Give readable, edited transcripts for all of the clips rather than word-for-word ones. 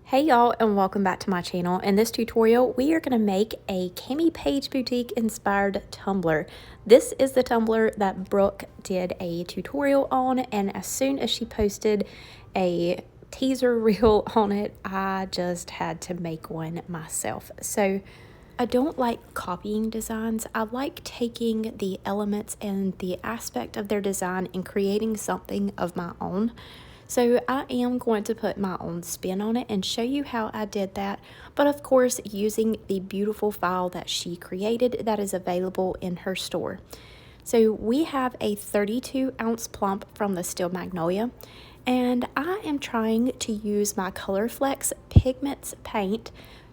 Hey y'all, and welcome back to my channel. In this tutorial we are going to make a Camipaige boutique inspired tumbler. This is the tumbler that Brooke did a tutorial on, and as soon as she posted a teaser reel on it, I just had to make one myself. So I don't like copying designs. I like taking the elements and the aspect of their design and creating something of my own. So I am going to put my own spin on it and show you how I did that, but of course using the beautiful file that she created that is available in her store. So we have a 32-ounce plump from the Steel Magnolia, and I am trying to use my COLORFLEX Pigments paint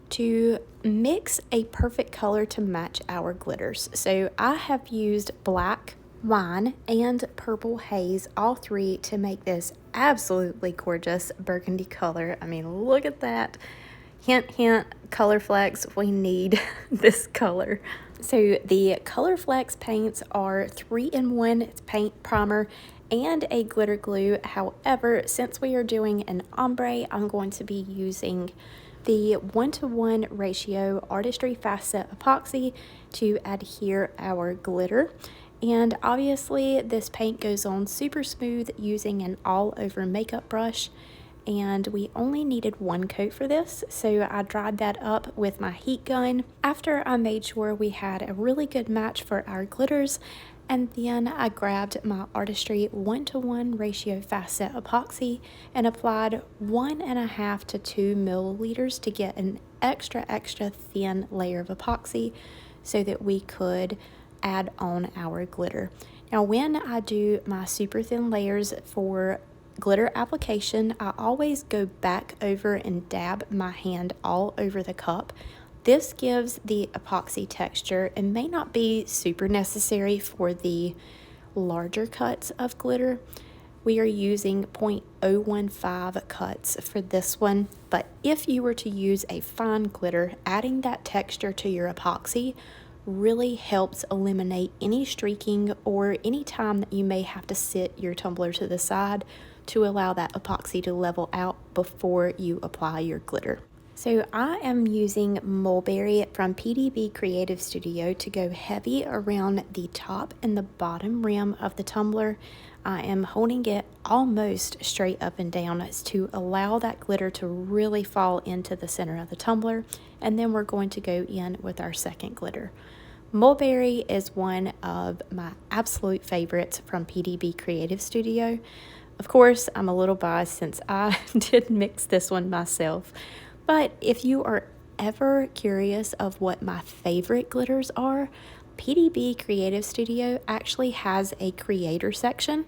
to mix a perfect color to match our glitters. So I have used black, wine, and purple haze, all three, to make this absolutely gorgeous burgundy color. I mean, look at that. Hint, hint, COLORFLEX, we need this color. So the COLORFLEX paints are 3-in-1. It's paint, primer, and a glitter glue. However, since we are doing an ombre, I'm going to be using the 1-to-1 ratio Artistry Fast Set Epoxy to adhere our glitter. And obviously this paint goes on super smooth using an all-over makeup brush, and we only needed one coat for this, so I dried that up with my heat gun after I made sure we had a really good match for our glitters. And then I grabbed my Artistry 1-to-1 ratio Fast Set Epoxy and applied 1.5 to 2 milliliters to get an extra thin layer of epoxy so that we could add on our glitter. Now when I do my super thin layers for glitter application, I always go back over and dab my hand all over the cup. This gives the epoxy texture and may not be super necessary for the larger cuts of glitter. We are using 0.015 cuts for this one, but if you were to use a fine glitter, adding that texture to your epoxy really helps eliminate any streaking or any time that you may have to sit your tumbler to the side to allow that epoxy to level out before you apply your glitter. So I am using Mulberry from PDB Creative Studio to go heavy around the top and the bottom rim of the tumbler. I am holding it almost straight up and down to allow that glitter to really fall into the center of the tumbler, and then we're going to go in with our second glitter. Mulberry is one of my absolute favorites from PDB Creative Studio. Of course, I'm a little biased since I did mix this one myself, but if you are ever curious of what my favorite glitters are, PDB Creative Studio actually has a creator section.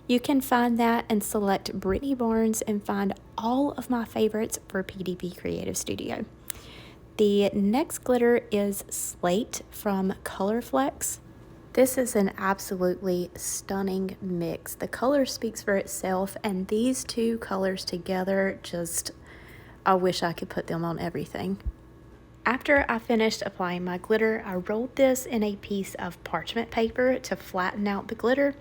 You can find that and select Brittany Barnes and find all of my favorites for PDB Creative Studio. The next glitter is Slate from COLORFLEX. This is an absolutely stunning mix. The color speaks for itself, and these two colors together, just, I wish I could put them on everything. After I finished applying my glitter, I rolled this in a piece of parchment paper to flatten out the glitter,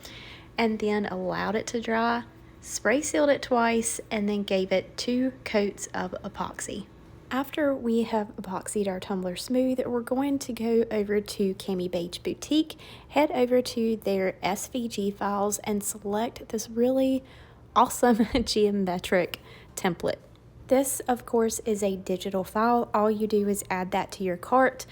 and then allowed it to dry, spray sealed it twice, and then gave it 2 coats of epoxy. After we have epoxied our tumbler smooth, we're going to go over to Camipaige Boutique, head over to their SVG files, and select this really awesome geometric template. This, of course, is a digital file. All you do is add that to your cart.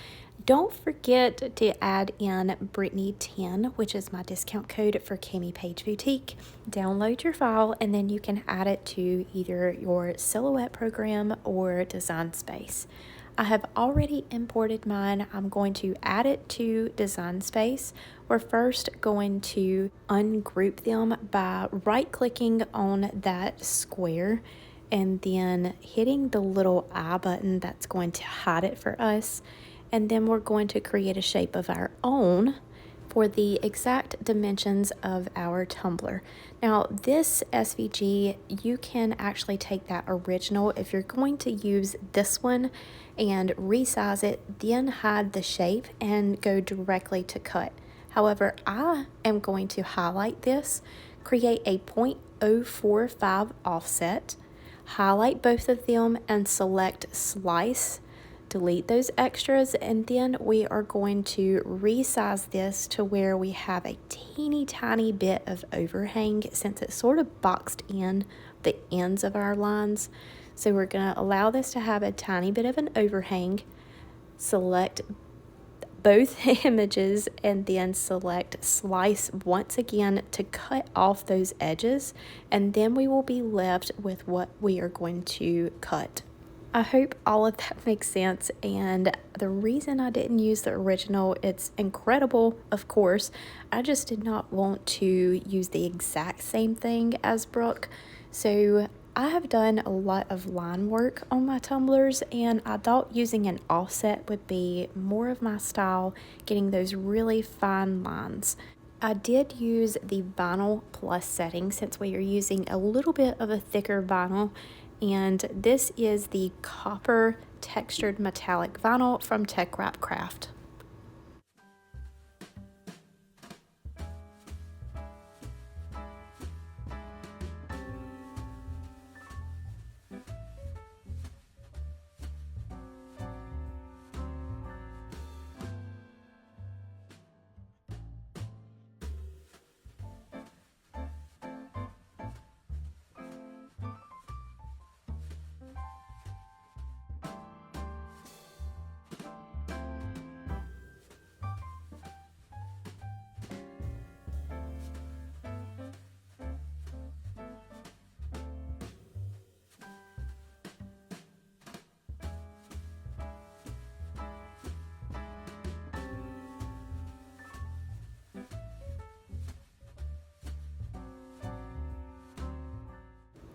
Don't forget to add in Brittany 10, which is my discount code for Camipaige Boutique. Download your file, and then you can add it to either your Silhouette program or Design Space. I have already imported mine. I'm going to add it to Design Space. We're first going to ungroup them by right-clicking on that square and then hitting the little eye button that's going to hide it for us. And then we're going to create a shape of our own for the exact dimensions of our tumbler. Now this SVG, you can actually take that original if you're going to use this one and resize it, then hide the shape and go directly to cut. However, I am going to highlight this, create a 0.045 offset, highlight both of them and select slice, delete those extras, and then we are going to resize this to where we have a teeny tiny bit of overhang since it's sort of boxed in the ends of our lines. So we're going to allow this to have a tiny bit of an overhang, select both images, and then select slice once again to cut off those edges, and then we will be left with what we are going to cut. I hope all of that makes sense, and the reason I didn't use the original, it's incredible, of course, I just did not want to use the exact same thing as Brooke. So I have done a lot of line work on my tumblers, and I thought using an offset would be more of my style, getting those really fine lines. I did use the Vinyl Plus setting since we are using a little bit of a thicker vinyl, and this is the copper textured metallic vinyl from TeckWrapcraft.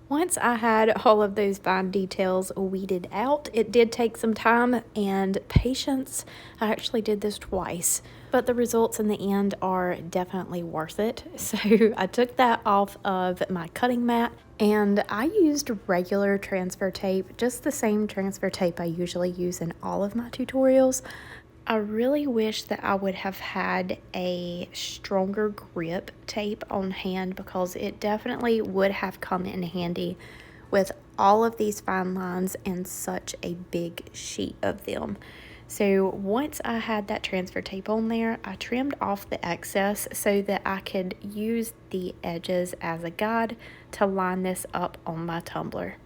Once I had all of those fine details weeded out, it did take some time and patience. I actually did this twice, but the results in the end are definitely worth it. So I took that off of my cutting mat, and I used regular transfer tape, just the same transfer tape I usually use in all of my tutorials. I really wish that I would have had a stronger grip tape on hand, because it definitely would have come in handy with all of these fine lines and such a big sheet of them. So once I had that transfer tape on there, I trimmed off the excess so that I could use the edges as a guide to line this up on my tumbler.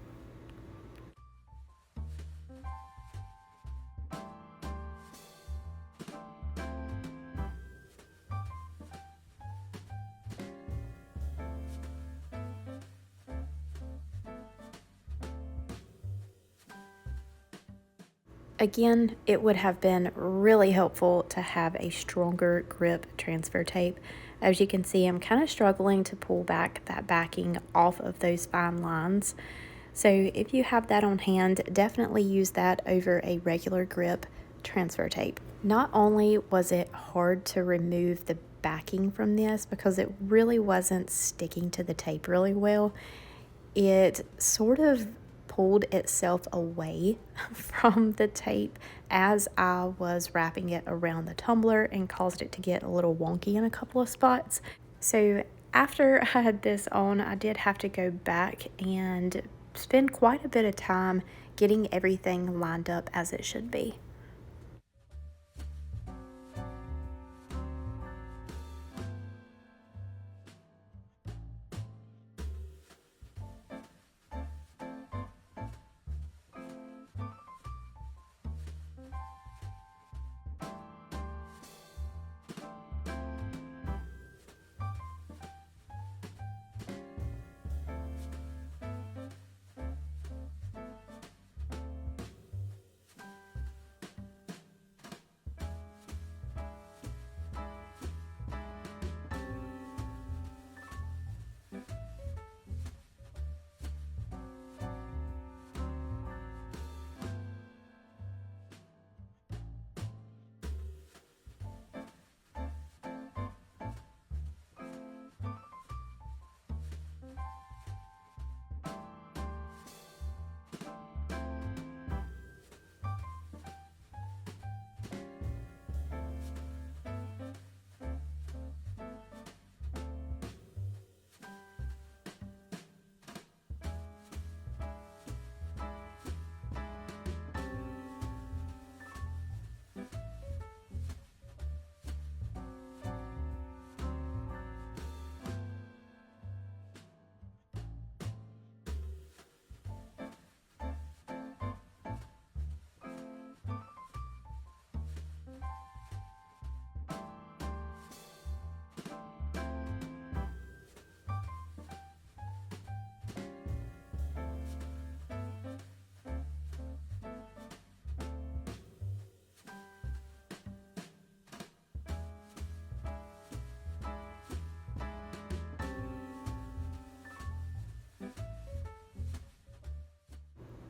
Again, it would have been really helpful to have a stronger grip transfer tape. As you can see, I'm kind of struggling to pull back that backing off of those fine lines. So if you have that on hand, definitely use that over a regular grip transfer tape. Not only was it hard to remove the backing from this because it really wasn't sticking to the tape really well, it sort of pulled itself away from the tape as I was wrapping it around the tumbler and caused it to get a little wonky in a couple of spots. So after I had this on, I did have to go back and spend quite a bit of time getting everything lined up as it should be.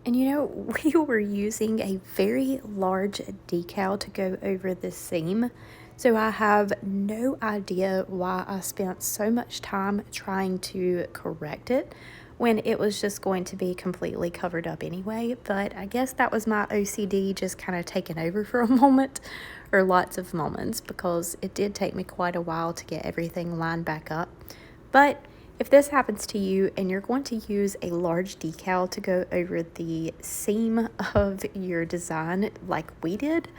And you know, we were using a very large decal to go over the seam, so I have no idea why I spent so much time trying to correct it when it was just going to be completely covered up anyway. But I guess that was my OCD just kind of taking over for a moment, or lots of moments, because it did take me quite a while to get everything lined back up. But if this happens to you and you're going to use a large decal to go over the seam of your design like we did,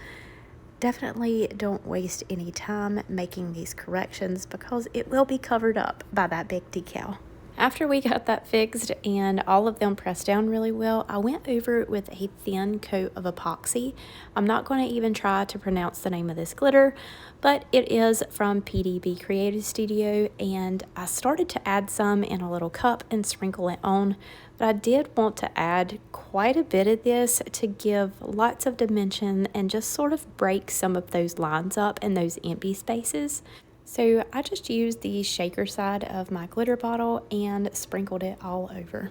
definitely don't waste any time making these corrections, because it will be covered up by that big decal. After we got that fixed and all of them pressed down really well, I went over it with a thin coat of epoxy. I'm not going to even try to pronounce the name of this glitter, but it is from PDB Creative Studio, and I started to add some in a little cup and sprinkle it on, but I did want to add quite a bit of this to give lots of dimension and just sort of break some of those lines up and those empty spaces. So I just used the shaker side of my glitter bottle and sprinkled it all over.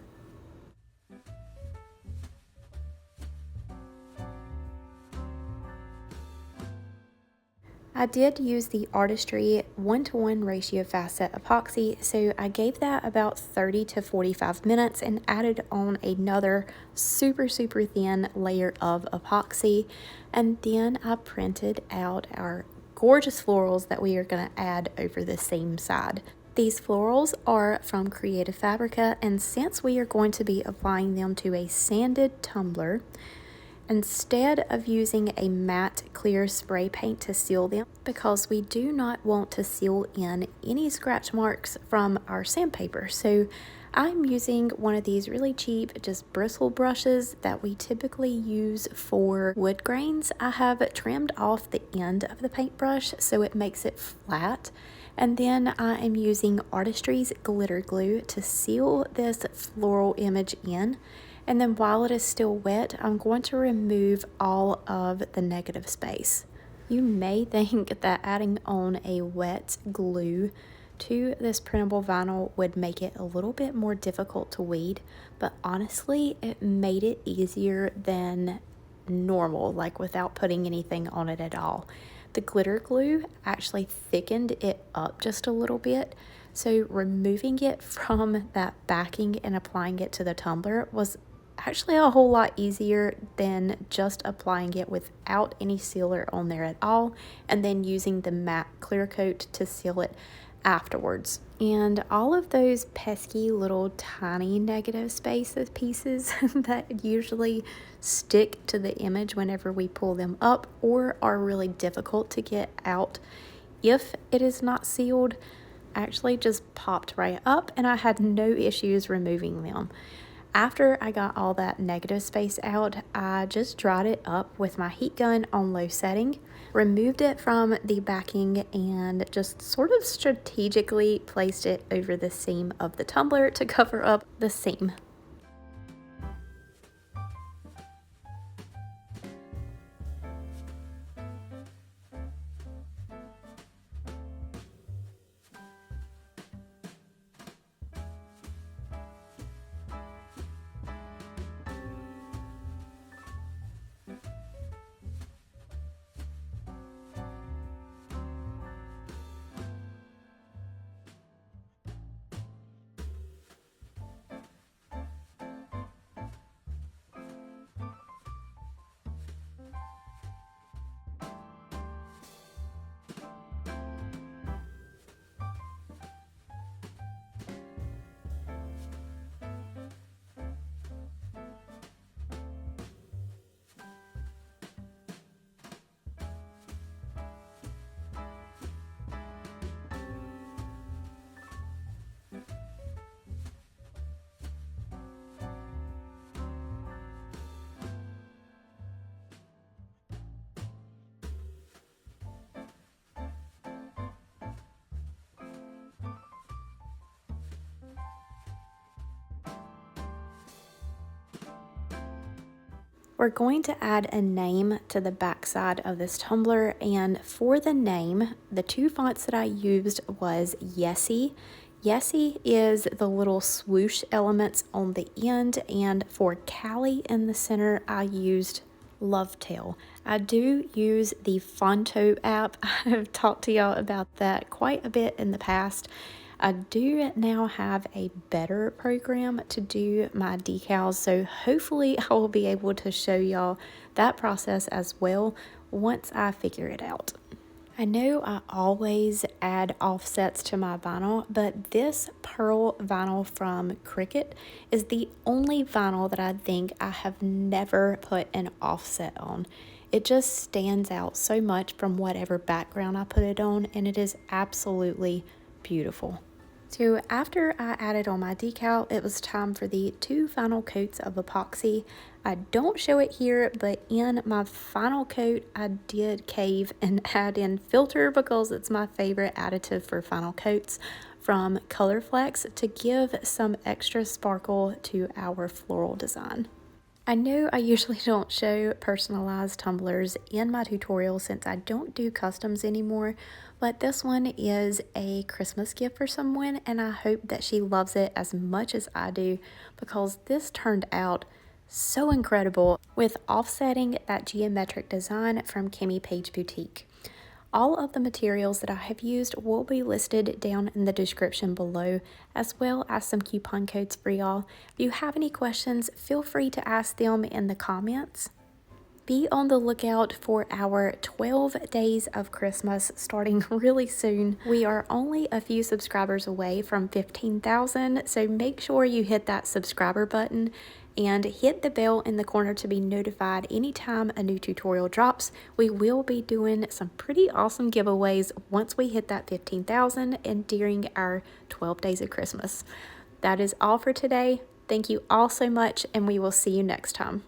I did use the Artistry 1:1 ratio facet epoxy, so I gave that about 30 to 45 minutes and added on another super thin layer of epoxy, and then I printed out our gorgeous florals that we are going to add over the seam side. These florals are from Creative Fabrica, and since we are going to be applying them to a sanded tumbler, instead of using a matte clear spray paint to seal them, because we do not want to seal in any scratch marks from our sandpaper, so I'm using one of these really cheap just bristle brushes that we typically use for wood grains. I have trimmed off the end of the paintbrush so it makes it flat, and then I am using Artistry's glitter glue to seal this floral image in. And then while it is still wet, I'm going to remove all of the negative space. You may think that adding on a wet glue to this printable vinyl would make it a little bit more difficult to weed, but honestly, it made it easier than normal, like without putting anything on it at all. The glitter glue actually thickened it up just a little bit, so removing it from that backing and applying it to the tumbler was actually a whole lot easier than just applying it without any sealer on there at all and then using the matte clear coat to seal it afterwards. And all of those pesky little tiny negative spaces pieces that usually stick to the image whenever we pull them up or are really difficult to get out if it is not sealed, actually just popped right up, and I had no issues removing them. After I got all that negative space out, I just dried it up with my heat gun on low setting, removed it from the backing, and just sort of strategically placed it over the seam of the tumbler to cover up the seam. We're going to add a name to the back side of this tumbler, and for the name, the two fonts that I used was Yessie, Yessie is the little swoosh elements on the end, and for Callie in the center, I used Lovetail. I do use the Fonto app. I have talked to y'all about that quite a bit in the past. I do now have a better program to do my decals, so hopefully I will be able to show y'all that process as well once I figure it out. I know I always add offsets to my vinyl, but this pearl vinyl from Cricut is the only vinyl that I think I have never put an offset on. It just stands out so much from whatever background I put it on, and it is absolutely beautiful. So after I added on my decal, it was time for the 2 final coats of epoxy. I don't show it here, but in my final coat, I did cave and add in filter because it's my favorite additive for final coats from COLORFLEX to give some extra sparkle to our floral design. I know I usually don't show personalized tumblers in my tutorial since I don't do customs anymore, but this one is a Christmas gift for someone, and I hope that she loves it as much as I do because this turned out so incredible with offsetting that geometric design from Camipaige Boutique. All of the materials that I have used will be listed down in the description below, as well as some coupon codes for y'all. If you have any questions, feel free to ask them in the comments. Be on the lookout for our 12 days of Christmas starting really soon. We are only a few subscribers away from 15,000, so make sure you hit that subscriber button and hit the bell in the corner to be notified anytime a new tutorial drops. We will be doing some pretty awesome giveaways once we hit that 15,000 and during our 12 days of Christmas. That is all for today. Thank you all so much, and we will see you next time.